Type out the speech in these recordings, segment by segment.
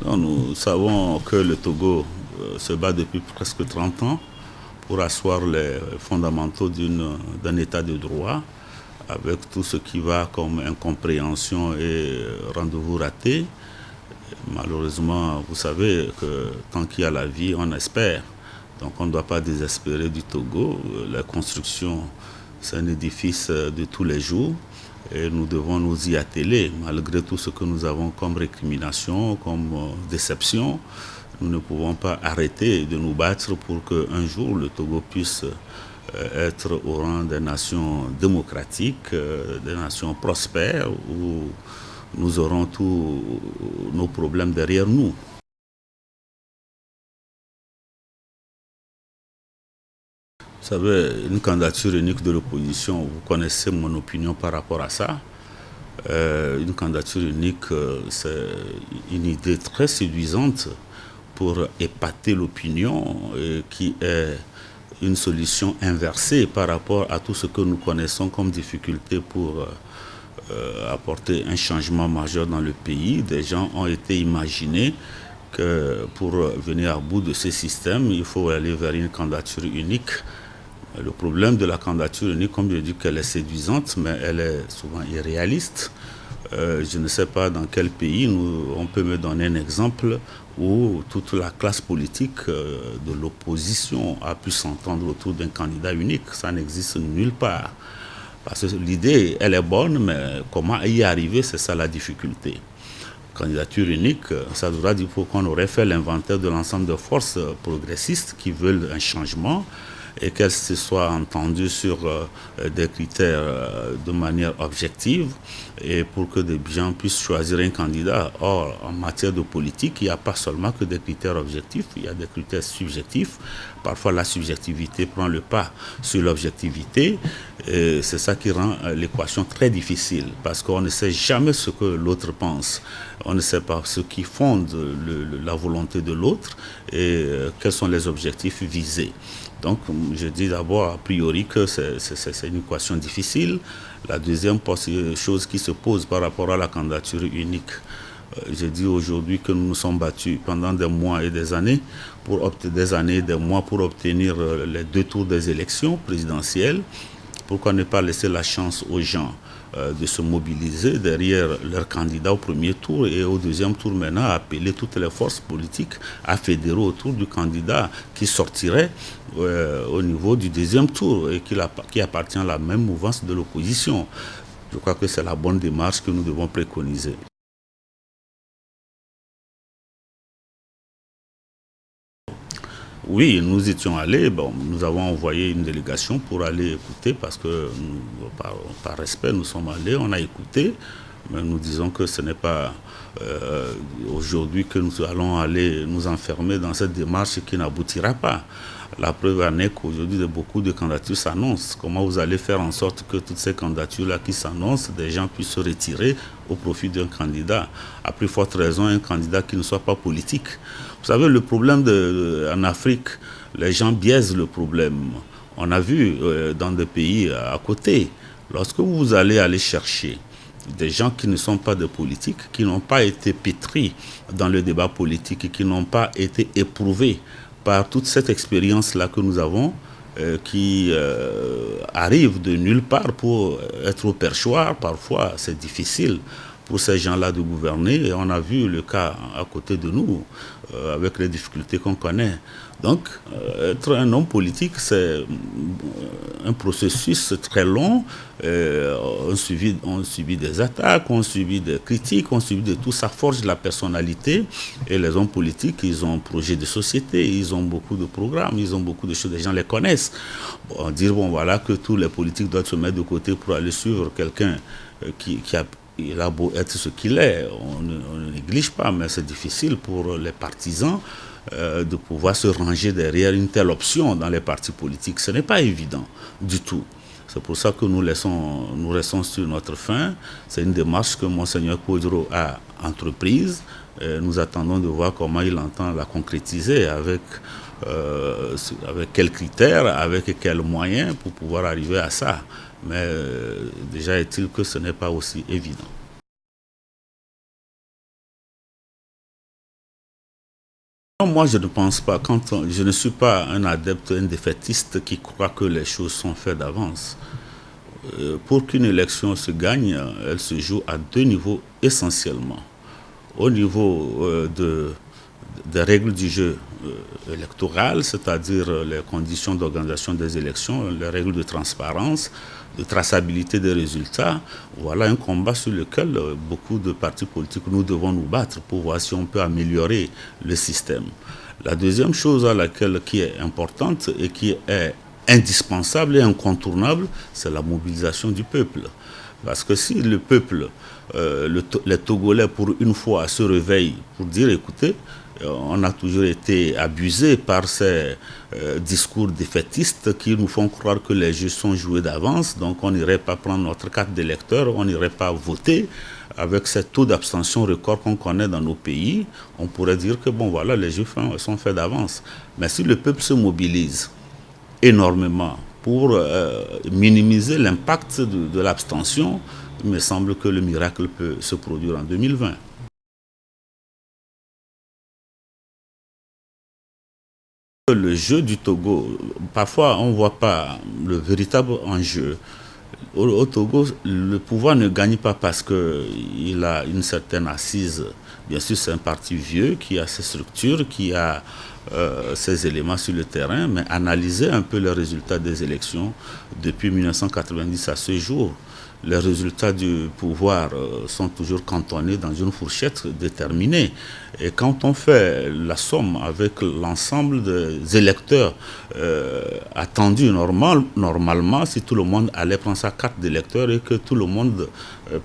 Non, nous savons que le Togo se bat depuis presque 30 ans pour asseoir les fondamentaux d'un état de droit, avec tout ce qui va comme incompréhension et rendez-vous raté. Malheureusement, vous savez que tant qu'il y a la vie, on espère. Donc on ne doit pas désespérer du Togo. La construction, c'est un édifice de tous les jours et nous devons nous y atteler. Malgré tout ce que nous avons comme récrimination, comme déception, nous ne pouvons pas arrêter de nous battre pour qu'un jour le Togo puisse être au rang des nations démocratiques, des nations prospères, où nous aurons tous nos problèmes derrière nous. Vous savez, une candidature unique de l'opposition, vous connaissez mon opinion par rapport à ça. Une candidature unique, c'est une idée très séduisante pour épater l'opinion, qui est une solution inversée par rapport à tout ce que nous connaissons comme difficulté pour apporter un changement majeur dans le pays. Des gens ont été imaginés que pour venir à bout de ce système, il faut aller vers une candidature unique. Le problème de la candidature unique, comme je dis, qu'elle est séduisante, mais elle est souvent irréaliste. Je ne sais pas dans quel pays on peut me donner un exemple où toute la classe politique de l'opposition a pu s'entendre autour d'un candidat unique. Ça n'existe nulle part. Parce que l'idée, elle est bonne, mais comment y arriver, c'est ça la difficulté. Candidature unique, ça voudra dire qu'on aurait fait l'inventaire de l'ensemble des forces progressistes qui veulent un changement, et qu'elles se soient entendues sur des critères de manière objective et pour que des gens puissent choisir un candidat. Or, en matière de politique, il n'y a pas seulement que des critères objectifs, il y a des critères subjectifs. Parfois, la subjectivité prend le pas sur l'objectivité. C'est ça qui rend l'équation très difficile, parce qu'on ne sait jamais ce que l'autre pense. On ne sait pas ce qui fonde la volonté de l'autre et quels sont les objectifs visés. Donc, je dis d'abord, a priori, que c'est une équation difficile. La deuxième chose qui se pose par rapport à la candidature unique, je dis aujourd'hui que nous nous sommes battus pendant des mois et des années, des mois pour obtenir les 2 tours des élections présidentielles. Pourquoi ne pas laisser la chance aux gens de se mobiliser derrière leur candidat au premier tour et au deuxième tour maintenant appeler toutes les forces politiques à fédérer autour du candidat qui sortirait au niveau du deuxième tour et qui appartient à la même mouvance de l'opposition. Je crois que c'est la bonne démarche que nous devons préconiser. Oui, nous étions allés, nous avons envoyé une délégation pour aller écouter parce que par respect nous sommes allés, on a écouté, mais nous disons que ce n'est pas aujourd'hui que nous allons aller nous enfermer dans cette démarche qui n'aboutira pas. La preuve en est qu'aujourd'hui, beaucoup de candidatures s'annoncent. Comment vous allez faire en sorte que toutes ces candidatures-là qui s'annoncent, des gens puissent se retirer au profit d'un candidat? À plus forte raison, un candidat qui ne soit pas politique. Vous savez, le problème en Afrique, les gens biaisent le problème. On a vu dans des pays à côté, lorsque vous allez chercher des gens qui ne sont pas des politiques, qui n'ont pas été pétris dans le débat politique, qui n'ont pas été éprouvés par toute cette expérience-là que nous avons, qui arrive de nulle part pour être au perchoir. Parfois, c'est difficile pour ces gens-là de gouverner. Et on a vu le cas à côté de nous, avec les difficultés qu'on connaît. Donc, être un homme politique, c'est un processus très long. On subit des attaques, on subit des critiques, on subit de tout. Ça forge la personnalité. Et les hommes politiques, ils ont un projet de société, ils ont beaucoup de programmes, ils ont beaucoup de choses, les gens les connaissent. Dire, voilà, que tous les politiques doivent se mettre de côté pour aller suivre quelqu'un il a beau être ce qu'il est, on ne néglige pas, mais c'est difficile pour les partisans de pouvoir se ranger derrière une telle option dans les partis politiques. Ce n'est pas évident du tout. C'est pour ça que nous restons sur notre faim. C'est une démarche que Monseigneur Koudro a entreprise. Nous attendons de voir comment il entend la concrétiser, avec quels critères, avec quels moyens pour pouvoir arriver à ça. Mais déjà est-il que ce n'est pas aussi évident. Non, moi, je ne pense pas. Je ne suis pas un adepte, un défaitiste qui croit que les choses sont faites d'avance. Pour qu'une élection se gagne, elle se joue à deux niveaux essentiellement. Au niveau des règles du jeu électoral, c'est-à-dire les conditions d'organisation des élections, les règles de transparence, de traçabilité des résultats. Voilà un combat sur lequel beaucoup de partis politiques, nous devons nous battre pour voir si on peut améliorer le système. La deuxième chose qui est importante et qui est indispensable et incontournable, c'est la mobilisation du peuple. Parce que si le peuple, les Togolais, pour une fois, se réveillent pour dire, écoutez, on a toujours été abusé par ces discours défaitistes qui nous font croire que les jeux sont joués d'avance, donc on n'irait pas prendre notre carte d'électeur, on n'irait pas voter. Avec ce taux d'abstention record qu'on connaît dans nos pays, on pourrait dire que bon voilà, les jeux sont faits d'avance. Mais si le peuple se mobilise énormément pour minimiser l'impact de l'abstention, il me semble que le miracle peut se produire en 2020. Le jeu du Togo, parfois on ne voit pas le véritable enjeu. Au Togo, le pouvoir ne gagne pas parce qu'il a une certaine assise. Bien sûr, c'est un parti vieux qui a ses structures, qui a ses éléments sur le terrain, mais analyser un peu les résultats des élections depuis 1990 à ce jour. Les résultats du pouvoir sont toujours cantonnés dans une fourchette déterminée. Et quand on fait la somme avec l'ensemble des électeurs attendus normalement, si tout le monde allait prendre sa carte d'électeur et que tout le monde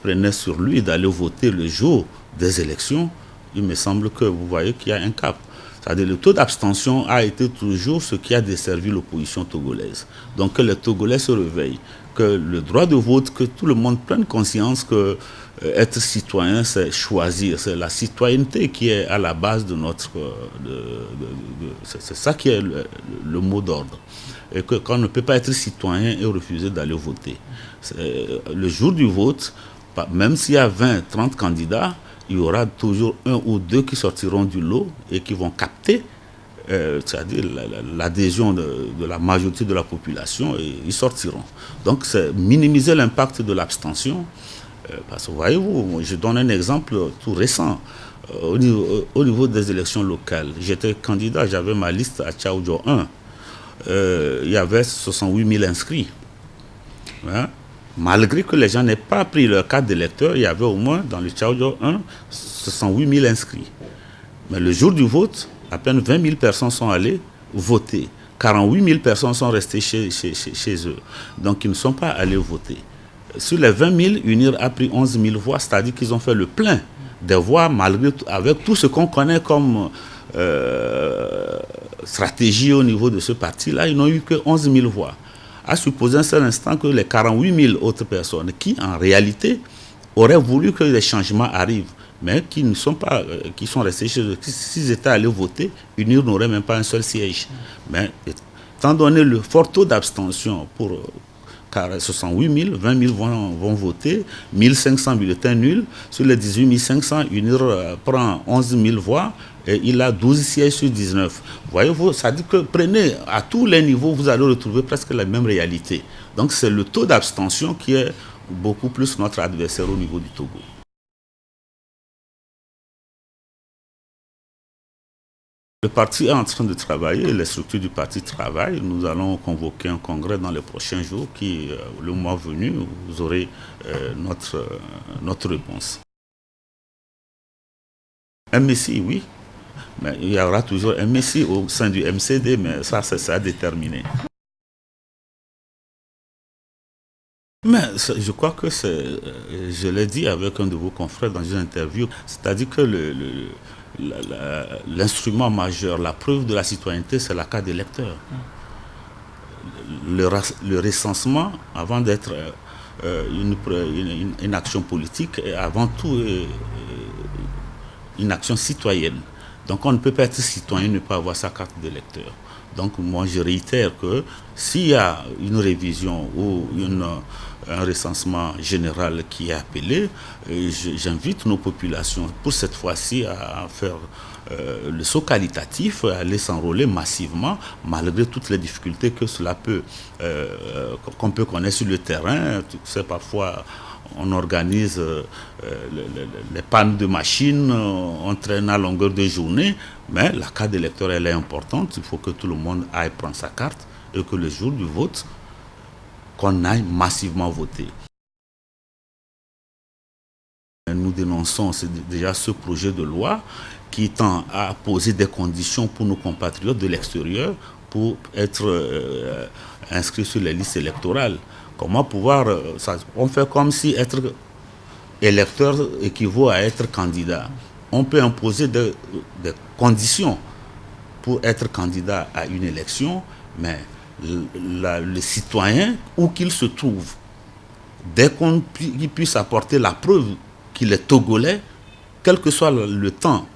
prenait sur lui d'aller voter le jour des élections, il me semble que vous voyez qu'il y a un cap. C'est-à-dire le taux d'abstention a été toujours ce qui a desservi l'opposition togolaise. Donc que les Togolais se réveillent, que le droit de vote, que tout le monde prenne conscience que être citoyen, c'est choisir. C'est la citoyenneté qui est à la base de notre... c'est ça qui est le mot d'ordre. Et qu'on ne peut pas être citoyen et refuser d'aller voter. Le jour du vote, même s'il y a 20, 30 candidats, il y aura toujours un ou deux qui sortiront du lot et qui vont capter, c'est-à-dire l'adhésion de la majorité de la population, et ils sortiront. Donc c'est minimiser l'impact de l'abstention. Parce que voyez-vous, je donne un exemple tout récent. Au niveau des élections locales, j'étais candidat, j'avais ma liste à Tchaoudjo 1. Il y avait 68 000 inscrits. Hein? Malgré que les gens n'aient pas pris leur carte d'électeur, il y avait au moins dans le Tchaoudjo 1 68 000 inscrits. Mais le jour du vote, à peine 20 000 personnes sont allées voter. 48 000 personnes sont restées chez eux. Donc ils ne sont pas allés voter. Sur les 20 000, UNIR a pris 11 000 voix, c'est-à-dire qu'ils ont fait le plein des voix, malgré avec tout ce qu'on connaît comme stratégie au niveau de ce parti-là, ils n'ont eu que 11 000 voix. À supposer un seul instant que les 48 000 autres personnes qui, en réalité, auraient voulu que les changements arrivent, mais qui ne sont pas, qui sont restés chez eux. S'ils étaient allés voter, UNIR n'aurait même pas un seul siège. Mais étant donné le fort taux d'abstention pour 68 000, 20 000 vont voter, 1 500 bulletins nuls. Sur les 18 500, UNIR prend 11 000 voix et il a 12 sièges sur 19. Voyez-vous, ça dit que prenez à tous les niveaux, vous allez retrouver presque la même réalité. Donc c'est le taux d'abstention qui est beaucoup plus notre adversaire au niveau du Togo. Le parti est en train de travailler, les structures du parti travaillent. Nous allons convoquer un congrès dans les prochains jours qui, le mois venu, vous aurez notre réponse. Un Messie, oui, mais il y aura toujours un Messie au sein du MCD, mais ça, c'est ça déterminé. Mais je crois que je l'ai dit avec un de vos confrères dans une interview, c'est-à-dire que l'instrument majeur, la preuve de la citoyenneté, c'est la carte d'électeur. Le recensement, avant d'être une action politique, est avant tout une action citoyenne. Donc on ne peut pas être citoyen et ne pas avoir sa carte d'électeur. Donc moi je réitère que s'il y a une révision ou un recensement général qui est appelé, j'invite nos populations pour cette fois-ci à faire le saut qualitatif, à aller s'enrôler massivement, malgré toutes les difficultés que cela peut, qu'on peut connaître sur le terrain. Tu sais, parfois on organise les pannes de machines, on traîne à longueur de journée, mais la carte d'électeur elle est importante. Il faut que tout le monde aille prendre sa carte et que le jour du vote, qu'on aille massivement voter. Nous dénonçons déjà ce projet de loi qui tend à poser des conditions pour nos compatriotes de l'extérieur pour être inscrits sur les listes électorales. Comment pouvoir... on fait comme si être électeur équivaut à être candidat. On peut imposer des conditions pour être candidat à une élection, mais le citoyen, où qu'il se trouve, dès qu'il puisse apporter la preuve qu'il est togolais, quel que soit le temps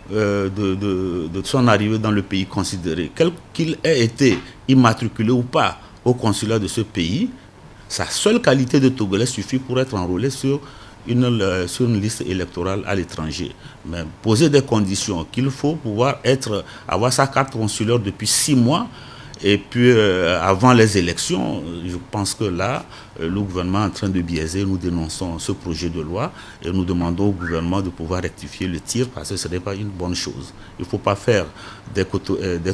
de son arrivée dans le pays considéré, qu'il ait été immatriculé ou pas au consulat de ce pays, sa seule qualité de togolais suffit pour être enrôlé sur une liste électorale à l'étranger. Mais poser des conditions qu'il faut pouvoir avoir sa carte consulaire depuis 6 mois, et puis avant les élections, je pense que là, le gouvernement est en train de biaiser. Nous dénonçons ce projet de loi et nous demandons au gouvernement de pouvoir rectifier le tir parce que ce n'est pas une bonne chose. Il ne faut pas faire des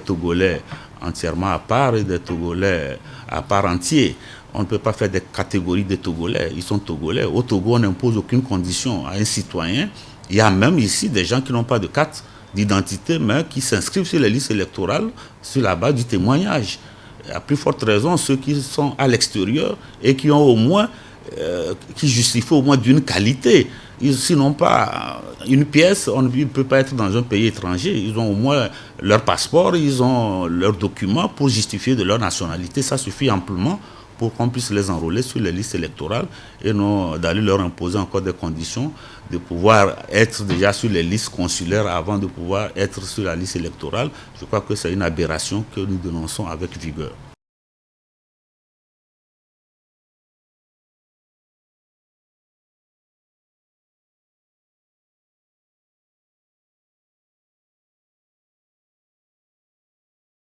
Togolais entièrement à part et des Togolais à part entière. On ne peut pas faire des catégories de Togolais. Ils sont Togolais. Au Togo, on n'impose aucune condition à un citoyen. Il y a même ici des gens qui n'ont pas de carte d'identité, mais qui s'inscrivent sur les listes électorales sur la base du témoignage. À plus forte raison, ceux qui sont à l'extérieur et qui ont au moins, qui justifient au moins d'une qualité. S'ils n'ont pas une pièce, on ne peut pas être dans un pays étranger. Ils ont au moins leur passeport, ils ont leurs documents pour justifier de leur nationalité. Ça suffit amplement pour qu'on puisse les enrôler sur les listes électorales et non d'aller leur imposer encore des conditions de pouvoir être déjà sur les listes consulaires avant de pouvoir être sur la liste électorale. Je crois que c'est une aberration que nous dénonçons avec vigueur.